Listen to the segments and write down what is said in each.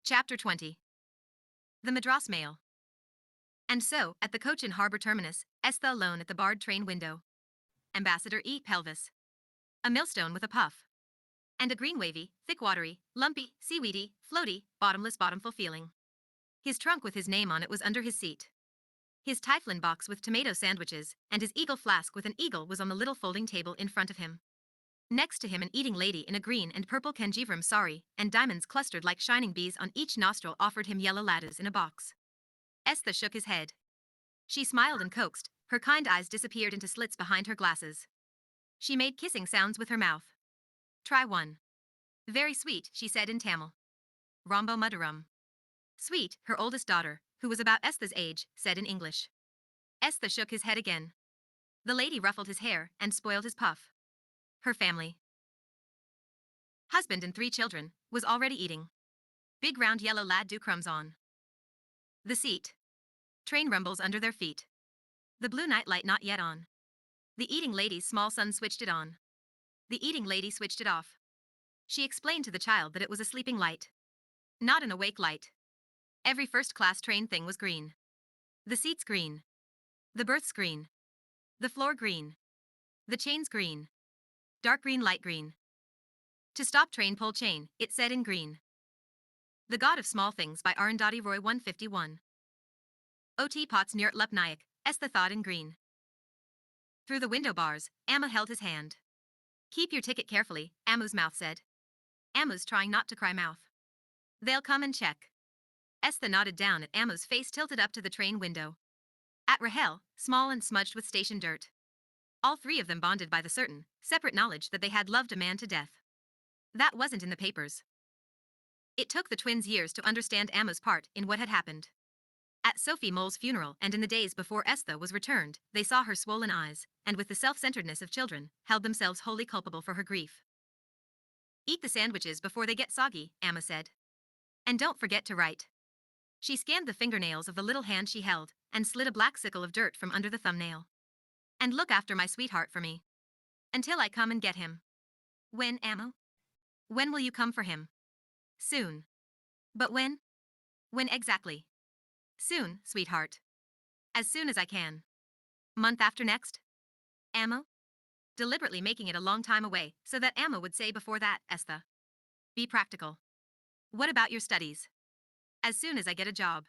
Chapter 20. The Madras Mail. And so, at the Cochin Harbour terminus, Esther alone at the barred train window. Ambassador E. Pelvis. A millstone with a puff. And a green wavy, thick watery, lumpy, seaweedy, floaty, bottomless bottomful feeling. His trunk with his name on it was under his seat. His Typhon box with tomato sandwiches, and his eagle flask with an eagle was on the little folding table in front of him. Next to him an eating lady in a green and purple Kanjivaram sari, and diamonds clustered like shining bees on each nostril offered him yellow laddus in a box. Esther shook his head. She smiled and coaxed, her kind eyes disappeared into slits behind her glasses. She made kissing sounds with her mouth. Try one. Very sweet, she said in Tamil. Rombo Mudaram. Sweet, her oldest daughter, who was about Esther's age, said in English. Esther shook his head again. The lady ruffled his hair and spoiled his puff. Her family. Husband and 3 children, was already eating. Big round yellow lad do crumbs on the seat. Train rumbles under their feet. The blue night light not yet on. The eating lady's small son switched it on. The eating lady switched it off. She explained to the child that it was a sleeping light. Not an awake light. Every first-class train thing was green. The seats green. The berths green. The floor green. The chains green. Dark green, light green. To stop train pull chain, it said in green. The God of Small Things by Arundhati Roy 151. O.T. Potts Nirt Lup Nayak, Esther thought in green. Through the window bars, Amma held his hand. Keep your ticket carefully, Ammu's mouth said. Ammu's trying not to cry mouth. They'll come and check. Esther nodded down at Ammu's face tilted up to the train window. At Rahel, small and smudged with station dirt. All 3 of them bonded by the certain, separate knowledge that they had loved a man to death. That wasn't in the papers. It took the twins years to understand Ammu's part in what had happened. At Sophie Mole's funeral and in the days before Esther was returned, they saw her swollen eyes, and with the self-centeredness of children, held themselves wholly culpable for her grief. Eat the sandwiches before they get soggy, Amma said. And don't forget to write. She scanned the fingernails of the little hand she held, and slid a black sickle of dirt from under the thumbnail. And look after my sweetheart for me. Until I come and get him. When, Ammu? When will you come for him? Soon. But when? When exactly? Soon, sweetheart. As soon as I can. Month after next? Ammu? Deliberately making it a long time away, so that Amma would say before that, Esther. Be practical. What about your studies? As soon as I get a job.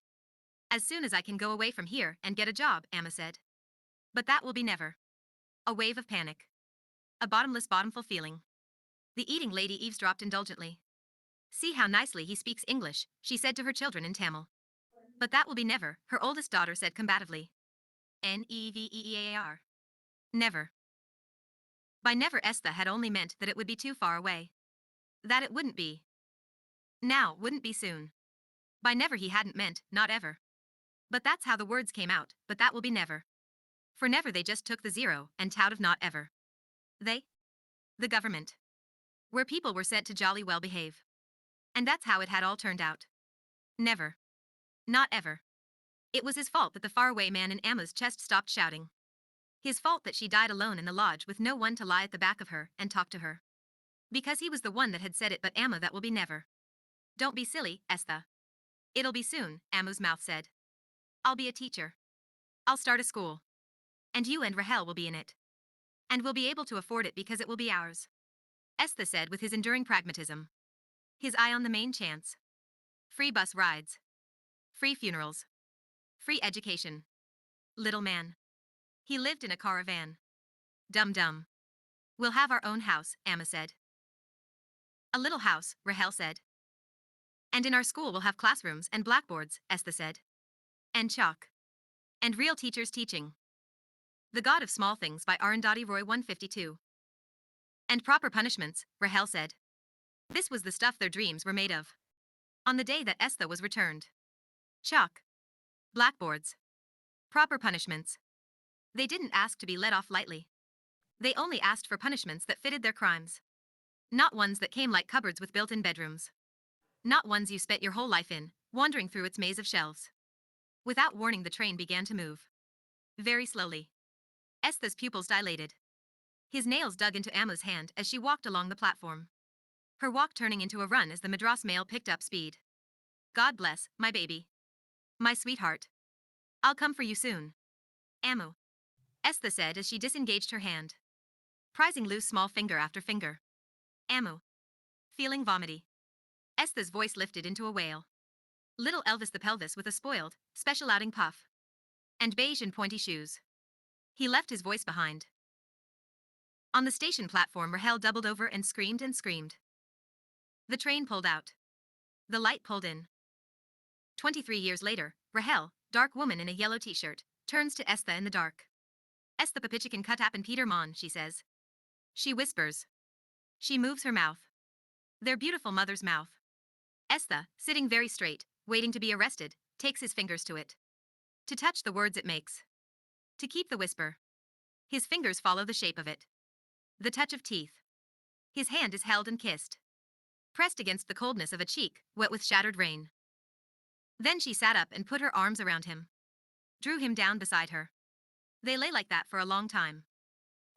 As soon as I can go away from here and get a job, Amma said. But that will be never. A wave of panic. A bottomless bottomful feeling. The eating lady eavesdropped indulgently. See how nicely he speaks English, she said to her children in Tamil. But that will be never, her oldest daughter said combatively. Never. Never. By never Esther had only meant that it would be too far away. That it wouldn't be. Now wouldn't be soon. By never he hadn't meant, not ever. But that's how the words came out, but that will be never. For never they just took the zero and tout of not ever. They? The government. Where people were sent to jolly well behave. And that's how it had all turned out. Never. Not ever. It was his fault that the faraway man in Amma's chest stopped shouting. His fault that she died alone in the lodge with no one to lie at the back of her and talk to her. Because he was the one that had said it, but Amma, that will be never. Don't be silly, Esther. It'll be soon, Ammu's mouth said. I'll be a teacher. I'll start a school. And you and Rahel will be in it. And we'll be able to afford it because it will be ours. Esther said with his enduring pragmatism. His eye on the main chance. Free bus rides. Free funerals. Free education. Little man. He lived in a caravan. Dum-dum. We'll have our own house, Amma said. A little house, Rahel said. And in our school we'll have classrooms and blackboards, Esther said. And chalk. And real teachers teaching. The God of Small Things by Arundhati Roy 152. And proper punishments, Rahel said. This was the stuff their dreams were made of. On the day that Esther was returned. Chalk. Blackboards. Proper punishments. They didn't ask to be let off lightly. They only asked for punishments that fitted their crimes. Not ones that came like cupboards with built-in bedrooms. Not ones you spent your whole life in, wandering through its maze of shelves. Without warning the train began to move. Very slowly. Esther's pupils dilated. His nails dug into Ammu's hand as she walked along the platform. Her walk turning into a run as the Madras mail picked up speed. God bless, my baby. My sweetheart. I'll come for you soon. Amu. Esther said as she disengaged her hand, prizing loose small finger after finger. Amu. Feeling vomity. Esther's voice lifted into a wail. Little Elvis the pelvis with a spoiled, special outing puff. And beige and pointy shoes. He left his voice behind. On the station platform, Rahel doubled over and screamed and screamed. The train pulled out. The light pulled in. 23 years later, Rahel, dark woman in a yellow t-shirt, turns to Esther in the dark. Esther Papichikan cut up and Peter Mon, she says. She whispers. She moves her mouth. Their beautiful mother's mouth. Esther, sitting very straight, waiting to be arrested, takes his fingers to it. To touch the words it makes. To keep the whisper. His fingers follow the shape of it. The touch of teeth. His hand is held and kissed. Pressed against the coldness of a cheek, wet with shattered rain. Then she sat up and put her arms around him. Drew him down beside her. They lay like that for a long time.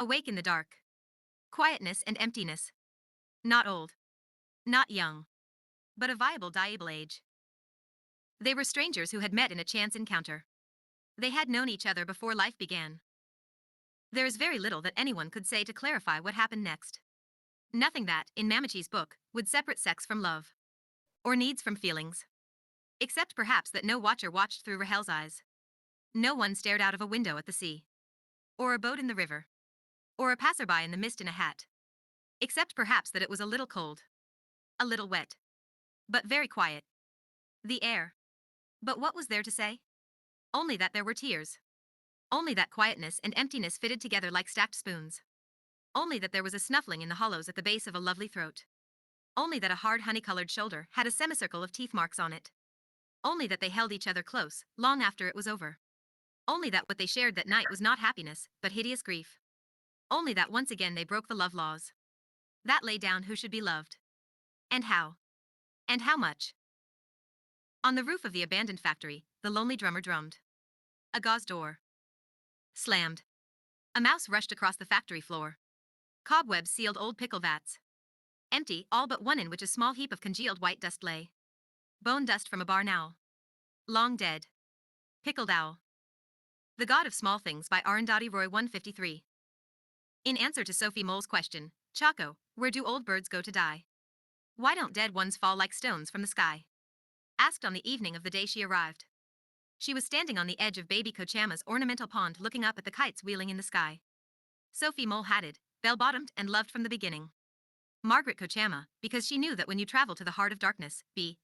Awake in the dark. Quietness and emptiness. Not old. Not young. But a viable diable age. They were strangers who had met in a chance encounter. They had known each other before life began. There is very little that anyone could say to clarify what happened next. Nothing that, in Mamachi's book, would separate sex from love. Or needs from feelings. Except perhaps that no watcher watched through Rahel's eyes. No one stared out of a window at the sea. Or a boat in the river. Or a passerby in the mist in a hat. Except perhaps that it was a little cold. A little wet. But very quiet. The air. But what was there to say? Only that there were tears. Only that quietness and emptiness fitted together like stacked spoons. Only that there was a snuffling in the hollows at the base of a lovely throat. Only that a hard honey-colored shoulder had a semicircle of teeth marks on it. Only that they held each other close, long after it was over. Only that what they shared that night was not happiness, but hideous grief. Only that once again they broke the love laws. That lay down who should be loved. And how. And how much. On the roof of the abandoned factory, the lonely drummer drummed. A gauze door slammed. A mouse rushed across the factory floor. Cobwebs sealed old pickle vats. Empty, all but one in which a small heap of congealed white dust lay. Bone dust from a barn owl. Long dead. Pickled owl. The God of Small Things by Arundhati Roy 153. In answer to Sophie Mole's question, Chaco, where do old birds go to die? Why don't dead ones fall like stones from the sky? Asked on the evening of the day she arrived. She was standing on the edge of baby Kochama's ornamental pond looking up at the kites wheeling in the sky. Sophie Mole-hatted, bell-bottomed and loved from the beginning. Margaret Kochama, because she knew that when you travel to the heart of darkness,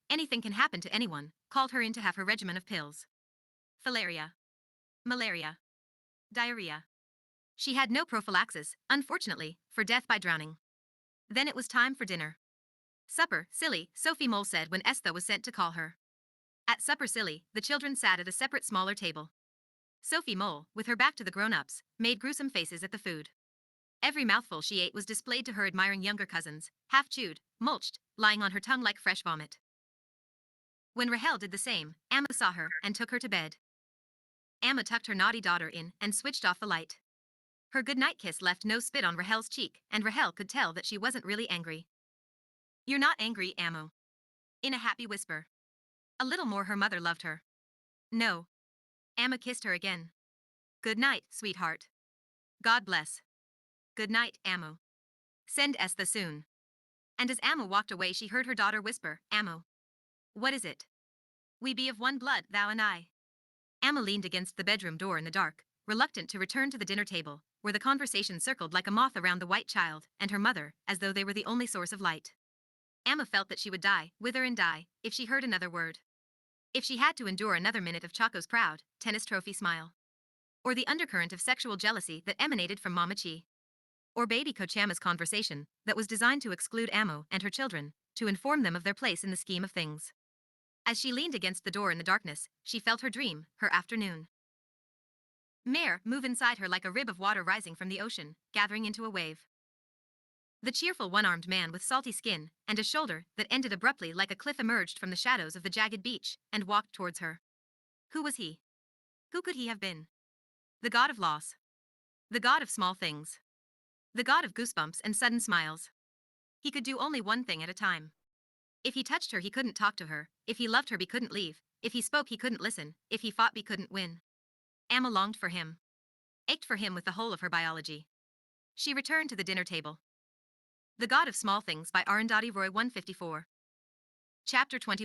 anything can happen to anyone, called her in to have her regimen of pills. Filaria. Malaria. Diarrhea. She had no prophylaxis, unfortunately, for death by drowning. Then it was time for dinner. Supper, silly, Sophie Mole said when Esther was sent to call her. At supper silly, the children sat at a separate smaller table. Sophie Mole, with her back to the grown-ups, made gruesome faces at the food. Every mouthful she ate was displayed to her admiring younger cousins, half-chewed, mulched, lying on her tongue like fresh vomit. When Rahel did the same, Amma saw her and took her to bed. Amma tucked her naughty daughter in and switched off the light. Her goodnight kiss left no spit on Rahel's cheek, and Rahel could tell that she wasn't really angry. You're not angry, Ammo. In a happy whisper. A little more her mother loved her. No. Amma kissed her again. Good night, sweetheart. God bless. Good night, Ammo. Send Esther soon. And as Ammo walked away she heard her daughter whisper, Ammo. What is it? We be of one blood, thou and I. Amma leaned against the bedroom door in the dark, reluctant to return to the dinner table, where the conversation circled like a moth around the white child and her mother, as though they were the only source of light. Amma felt that she would die, wither and die, if she heard another word. If she had to endure another minute of Chaco's proud, tennis trophy smile. Or the undercurrent of sexual jealousy that emanated from Mama Chi. Or baby Kochama's conversation, that was designed to exclude Ammo and her children, to inform them of their place in the scheme of things. As she leaned against the door in the darkness, she felt her dream, her afternoon. Mare move inside her like a rib of water rising from the ocean, gathering into a wave. The cheerful one-armed man with salty skin and a shoulder that ended abruptly like a cliff emerged from the shadows of the jagged beach and walked towards her. Who was he? Who could he have been? The god of loss. The god of small things. The god of goosebumps and sudden smiles. He could do only one thing at a time. If he touched her, he couldn't talk to her. If he loved her, he couldn't leave. If he spoke, he couldn't listen. If he fought, he couldn't win. Amma longed for him, ached for him with the whole of her biology. She returned to the dinner table. The God of Small Things by Arundhati Roy 154. Chapter 21.